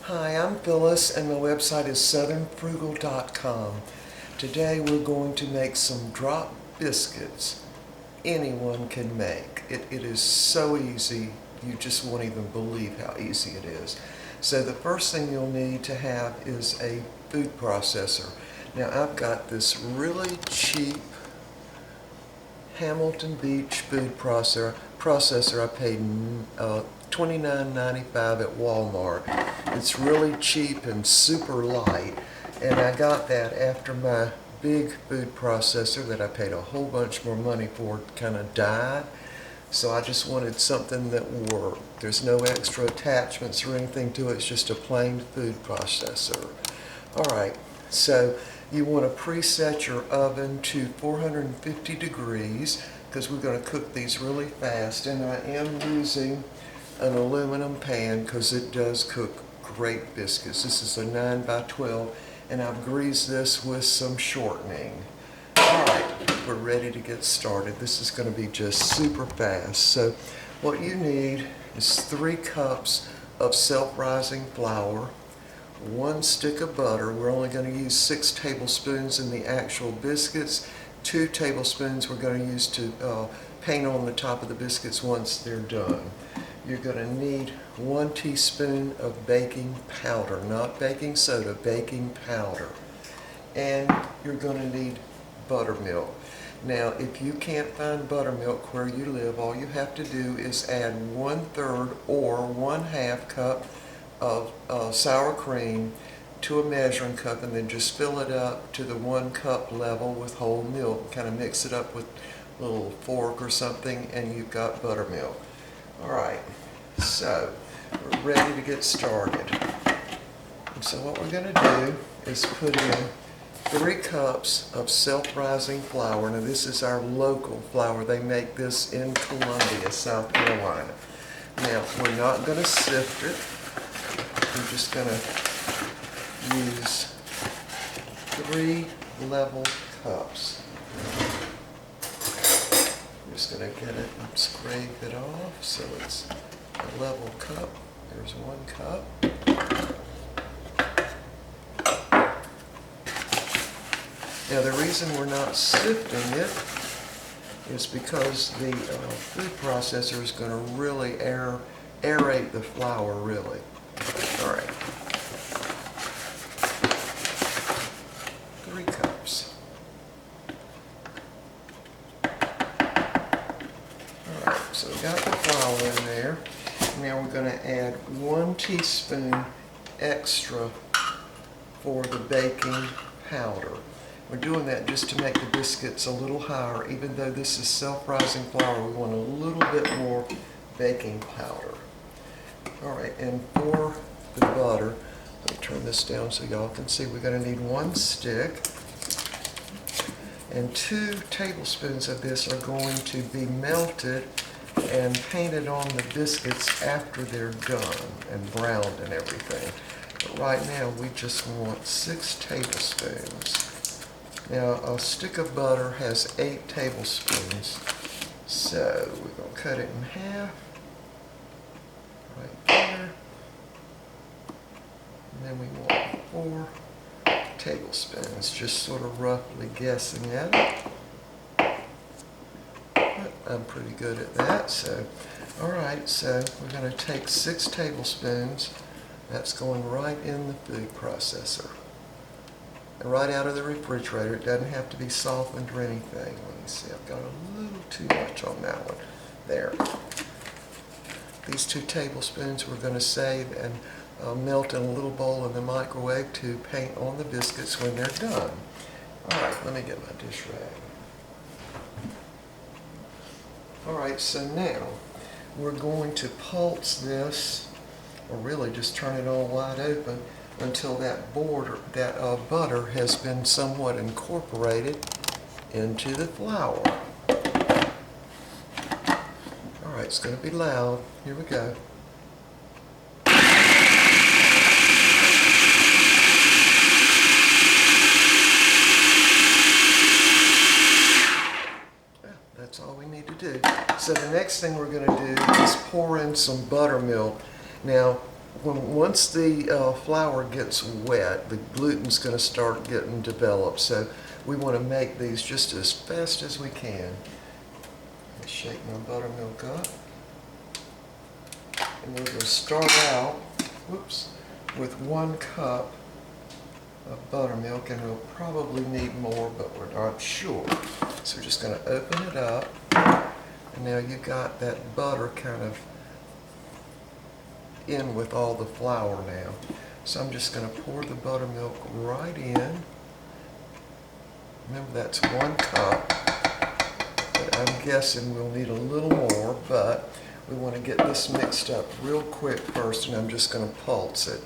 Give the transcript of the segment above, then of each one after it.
Hi, I'm Phyllis and my website is southernfrugal.com. Today we're going to make some drop biscuits anyone can make. It is so easy, you just won't even believe how easy it is. So the first thing you'll need to have is a food processor. Now I've got this really cheap Hamilton Beach food processor. I paid $29.95 at Walmart. It's really cheap and super light, and I got that after my big food processor that I paid a whole bunch more money for kind of died. So I just wanted something that worked. There's no extra attachments or anything to it. It's just a plain food processor. Alright, so you want to preset your oven to 450 degrees because we're going to cook these really fast, and I am using an aluminum pan because it does cook great biscuits. This is a 9 by 12 and I've greased this with some shortening. Alright, we're ready to get started. This is going to be just super fast. So what you need is 3 cups of self-rising flour, 1 stick of butter. We're only going to use 6 tablespoons in the actual biscuits. 2 tablespoons we're going to use to paint on the top of the biscuits once they're done. You're going to need 1 teaspoon of baking powder, not baking soda, baking powder. And you're going to need buttermilk. Now, if you can't find buttermilk where you live, all you have to do is add 1/3 or 1/2 cup of sour cream to a measuring cup, and then just fill it up to the 1 cup level with whole milk. Kind of mix it up with a little fork or something, and you've got buttermilk. Alright, so we're ready to get started. And so what we're going to do is put in 3 cups of self-rising flour. Now this is our local flour. They make this in Columbia, South Carolina. Now we're not going to sift it. We're just going to use 3 level cups. Just going to get it and scrape it off so it's a level cup. There's 1 cup. Now the reason we're not sifting it is because the food processor is going to really aerate the flour really. Alright. 3 cups. So we got the flour in there. Now we're going to add 1 teaspoon extra for the baking powder. We're doing that just to make the biscuits a little higher. Even though this is self-rising flour, we want a little bit more baking powder. Alright, and for the butter, let me turn this down so y'all can see, we're going to need 1 stick. And 2 tablespoons of this are going to be melted and painted on the biscuits after they're done and browned and everything. But right now we just want 6 tablespoons. Now a stick of butter has 8 tablespoons. So we're going to cut it in half. Right there. And then we want 4 tablespoons, just sort of roughly guessing at it. But I'm pretty good at that. So, alright, so we're going to take 6 tablespoons. That's going right in the food processor. And right out of the refrigerator. It doesn't have to be softened or anything. Let me see, I've got a little too much on that one. There. These 2 tablespoons we're going to save and melt in a little bowl in the microwave to paint on the biscuits when they're done. Alright, let me get my dish rag. Alright, so now we're going to pulse this, or really just turn it all wide open until that butter has been somewhat incorporated into the flour. Alright, it's going to be loud. Here we go. That's all we need to do. So the next thing we're going to do is pour in some buttermilk. Now, once the flour gets wet, the gluten's going to start getting developed. So we want to make these just as fast as we can. Let's shake my buttermilk up. And we're going to start out, whoops, with 1 cup of buttermilk, and we'll probably need more, but we're not sure. So we're just going to open it up, and now you got that butter kind of in with all the flour now. So I'm just going to pour the buttermilk right in. Remember, that's 1 cup, but I'm guessing we'll need a little more, but we want to get this mixed up real quick first, and I'm just going to pulse it.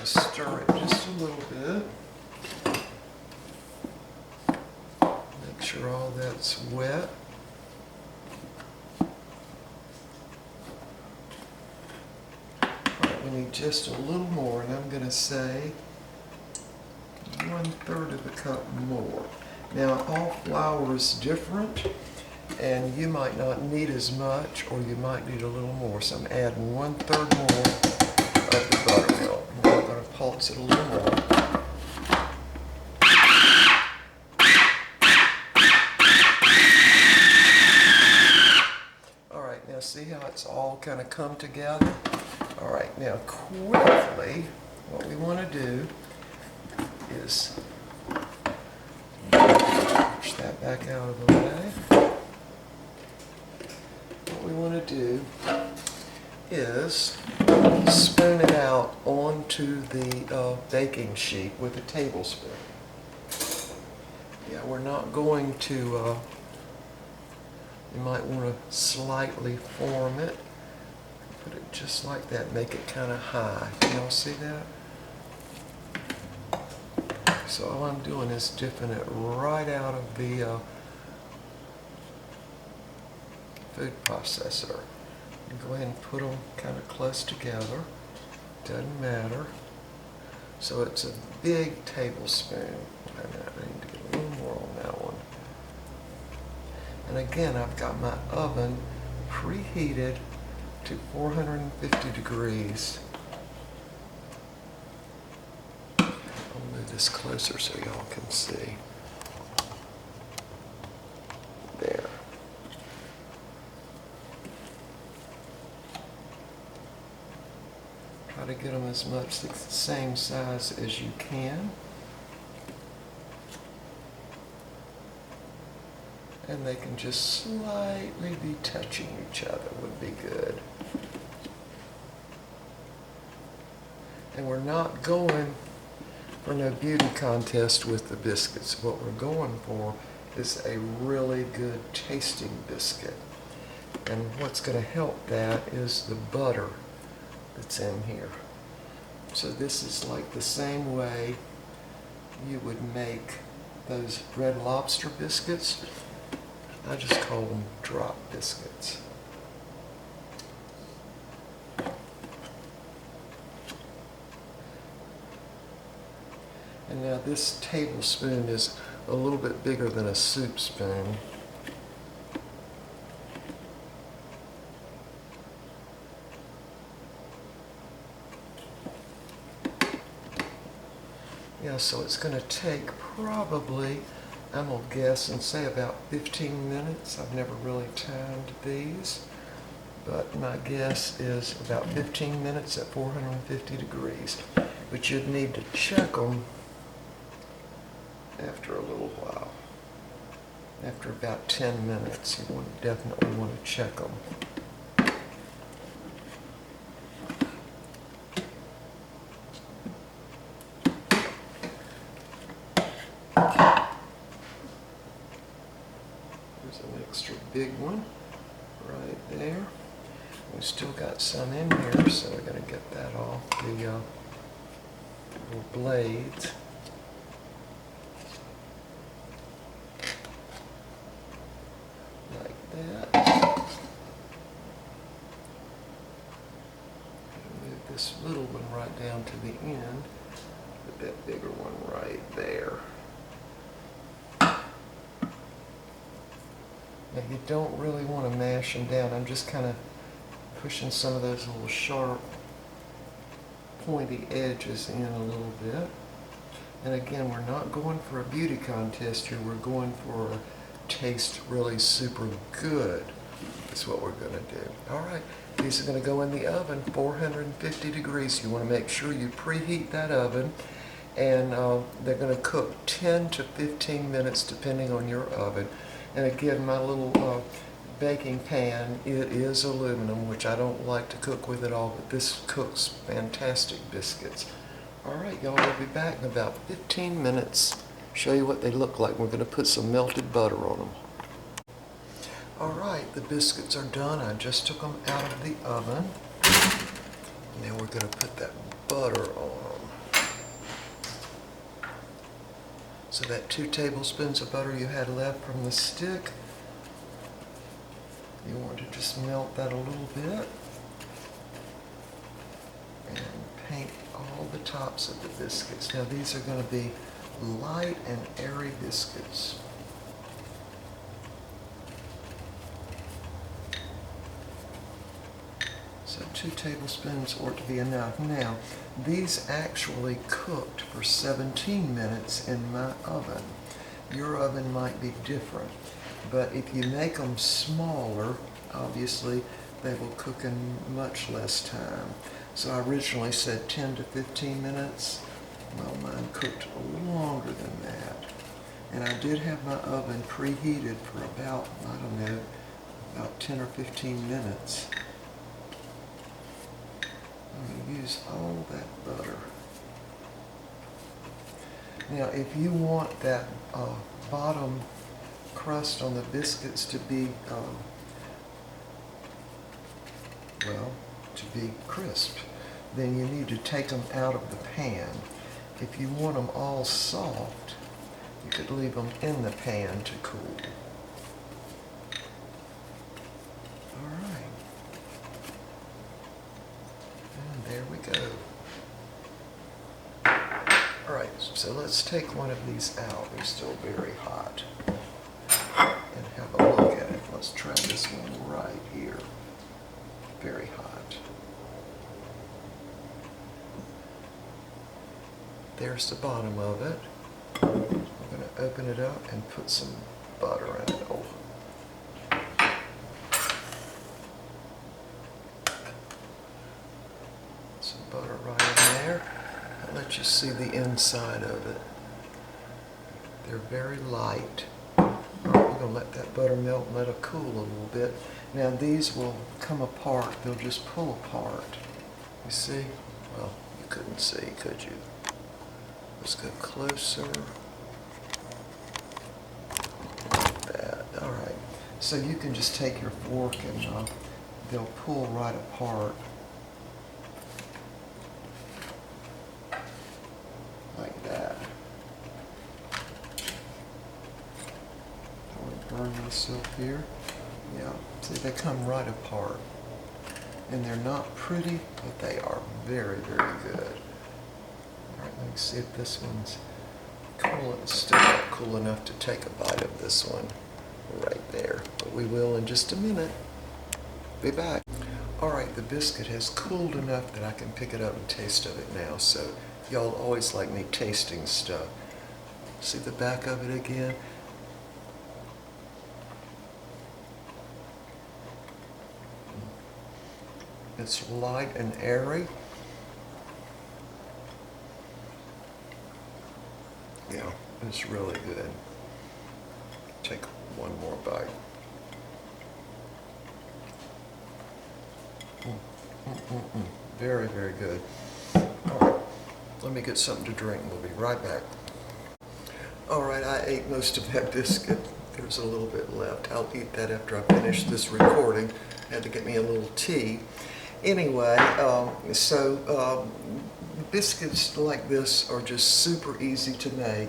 Stir it just a little bit. Make sure all that's wet. Alright, we need just a little more, and I'm going to say 1/3 of a cup more. Now, all flour is different, and you might not need as much, or you might need a little more. So I'm adding 1/3 more of the buttermilk. I'm going to pulse it a little more. Alright, now see how it's all kind of come together? Alright, now quickly, what we want to do is push that back out of the way. What we want to do is spoon it out onto the baking sheet with a tablespoon. Yeah, we're not going to, you might want to slightly form it. Put it just like that, make it kind of high. Can y'all see that? So all I'm doing is dipping it right out of the food processor. And go ahead and put them kind of close together. Doesn't matter. So it's a big tablespoon. I need to get a little more on that one. And again, I've got my oven preheated to 450 degrees. I'll move this closer so y'all can see. There. Try to get them as much the same size as you can. And they can just slightly be touching each other would be good. And we're not going for no beauty contest with the biscuits. What we're going for is a really good tasting biscuit. And what's going to help that is the butter that's in here. So this is like the same way you would make those Red Lobster biscuits. I just call them drop biscuits. And now this tablespoon is a little bit bigger than a soup spoon. Yeah, so it's going to take probably, I'm going to guess and say about 15 minutes. I've never really timed these, but my guess is about 15 minutes at 450 degrees. But you'd need to check them after a little while. After about 10 minutes, you definitely want to check them. There's an extra big one right there. We still got some in here, so we're going to get that off the little blades. Like that. Move this little one right down to the end. Put that bigger one right there. Now you don't really want to mash them down. I'm just kind of pushing some of those little sharp, pointy edges in a little bit. And again, we're not going for a beauty contest here. We're going for a taste really super good. That's what we're going to do. All right, these are going to go in the oven, 450 degrees. You want to make sure you preheat that oven. And they're going to cook 10 to 15 minutes depending on your oven. And again, my little baking pan, it is aluminum, which I don't like to cook with at all, but this cooks fantastic biscuits. All right, y'all, we'll be back in about 15 minutes. Show you what they look like. We're going to put some melted butter on them. All right, the biscuits are done. I just took them out of the oven. Now we're going to put that butter on them. So that 2 tablespoons of butter you had left from the stick, you want to just melt that a little bit and paint all the tops of the biscuits. Now these are going to be light and airy biscuits. So 2 tablespoons ought to be enough. Now, these actually cooked for 17 minutes in my oven. Your oven might be different, but if you make them smaller, obviously they will cook in much less time. So I originally said 10 to 15 minutes. Well, mine cooked longer than that. And I did have my oven preheated for about, I don't know, about 10 or 15 minutes. I'm going to use all that butter. Now, if you want that bottom crust on the biscuits to be, to be crisp, then you need to take them out of the pan. If you want them all soft, you could leave them in the pan to cool. All right. And there we go. All right, so let's take one of these out. They're still very hot. And have a look at it. Let's try this one right here. Very hot. There's the bottom of it. I'm going to open it up and put some butter in it. Oh. Some butter right in there. I'll let you see the inside of it. They're very light. All right, we're going to let that buttermilk let it cool a little bit. Now these will come apart. They'll just pull apart. You see? Well, you couldn't see, could you? Let's go closer. Like that. All right. So you can just take your fork and they'll pull right apart. Like that. I want to burn myself here. Yeah. See, they come right apart. And they're not pretty, but they are very, very good. All right, let me see if this one's cool. It's still not cool enough to take a bite of this one right there. But we will in just a minute. Be back. All right, the biscuit has cooled enough that I can pick it up and taste of it now. So y'all always like me tasting stuff. See the back of it again? It's light and airy. Yeah, it's really good. Take one more bite. Very, very good. All right, let me get something to drink. We'll be right back. All right, I ate most of that biscuit. There's a little bit left. I'll eat that after I finish this recording. Had to get me a little tea. Anyway, biscuits like this are just super easy to make.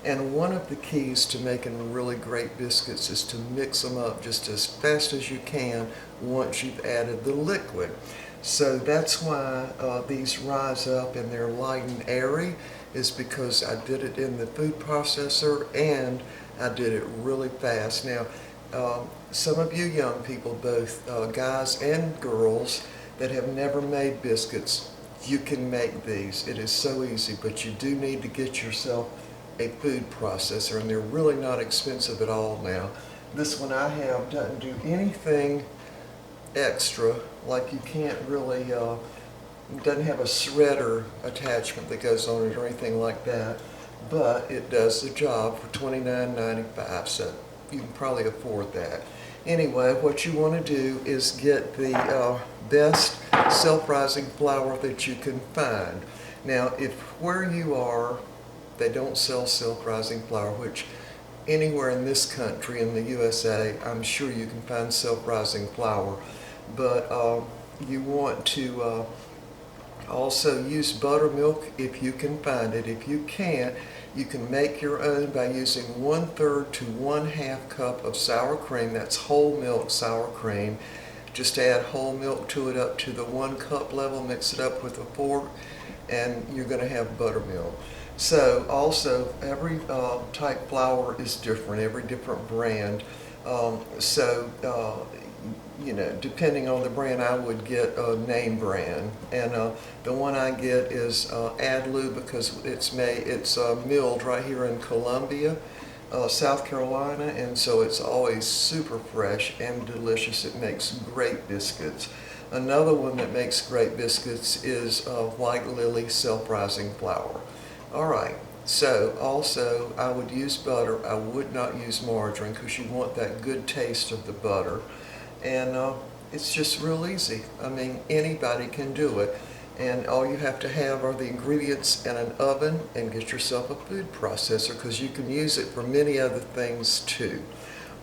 And one of the keys to making really great biscuits is to mix them up just as fast as you can once you've added the liquid. So that's why these rise up and they're light and airy, is because I did it in the food processor and I did it really fast. Now, some of you young people, both guys and girls, that have never made biscuits, you can make these. It is so easy, but you do need to get yourself a food processor, and they're really not expensive at all now. This one I have doesn't do anything extra, like you can't really, doesn't have a shredder attachment that goes on it or anything like that, but it does the job for $29.95, so you can probably afford that. Anyway, what you want to do is get the best self-rising flour that you can find. Now, if where you are, they don't sell self-rising flour, which anywhere in this country, in the USA, I'm sure you can find self-rising flour, but you want to also use buttermilk if you can find it. If you can't, you can make your own by using 1/3 to 1/2 cup of sour cream. That's whole milk sour cream. Just add whole milk to it up to the 1 cup level, mix it up with a fork, and you're going to have buttermilk. So also, every type flour is different, every different brand. You know, depending on the brand, I would get a name brand, and the one I get is Adlu, because it's milled right here in Columbia, South Carolina, and so it's always super fresh and delicious. It makes great biscuits. Another one that makes great biscuits is White Lily self-rising flour. All right. So also, I would use butter. I would not use margarine, because you want that good taste of the butter. And it's just real easy. I mean, anybody can do it. And all you have to have are the ingredients and an oven, and get yourself a food processor, because you can use it for many other things too.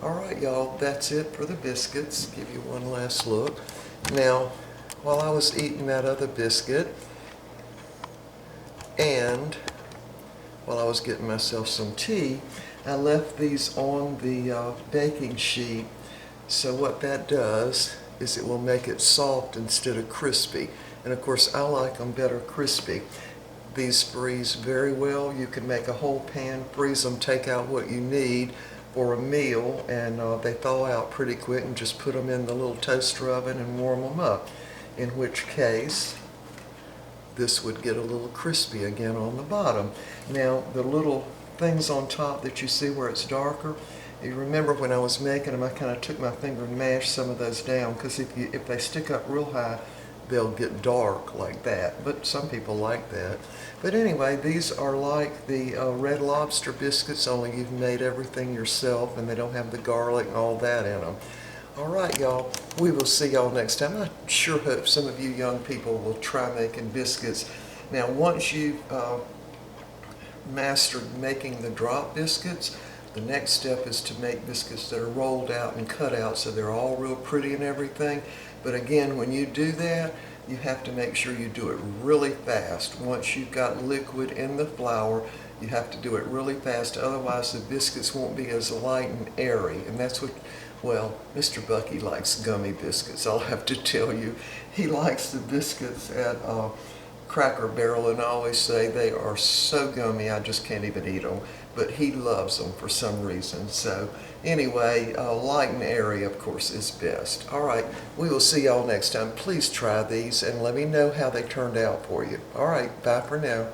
All right, y'all, that's it for the biscuits. Give you one last look. Now, while I was eating that other biscuit, and while I was getting myself some tea, I left these on the baking sheet. So what that does is it will make it soft instead of crispy. And of course, I like them better crispy. These freeze very well. You can make a whole pan, freeze them, take out what you need for a meal, and they thaw out pretty quick, and just put them in the little toaster oven and warm them up. In which case, this would get a little crispy again on the bottom. Now, the little things on top that you see where it's darker, you remember when I was making them, I kind of took my finger and mashed some of those down, because if they stick up real high, they'll get dark like that. But some people like that. But anyway, these are like the Red Lobster biscuits, only you've made everything yourself, and they don't have the garlic and all that in them. All right, y'all, we will see y'all next time. I sure hope some of you young people will try making biscuits. Now, once you've mastered making the drop biscuits, the next step is to make biscuits that are rolled out and cut out, so they're all real pretty and everything. But again, when you do that, you have to make sure you do it really fast. Once you've got liquid in the flour, you have to do it really fast, otherwise the biscuits won't be as light and airy. And that's what, well, Mr. Bucky likes gummy biscuits, I'll have to tell you. He likes the biscuits at Cracker Barrel, and I always say they are so gummy I just can't even eat them. But he loves them for some reason. So anyway, light and airy, of course, is best. All right, we will see y'all next time. Please try these and let me know how they turned out for you. All right, bye for now.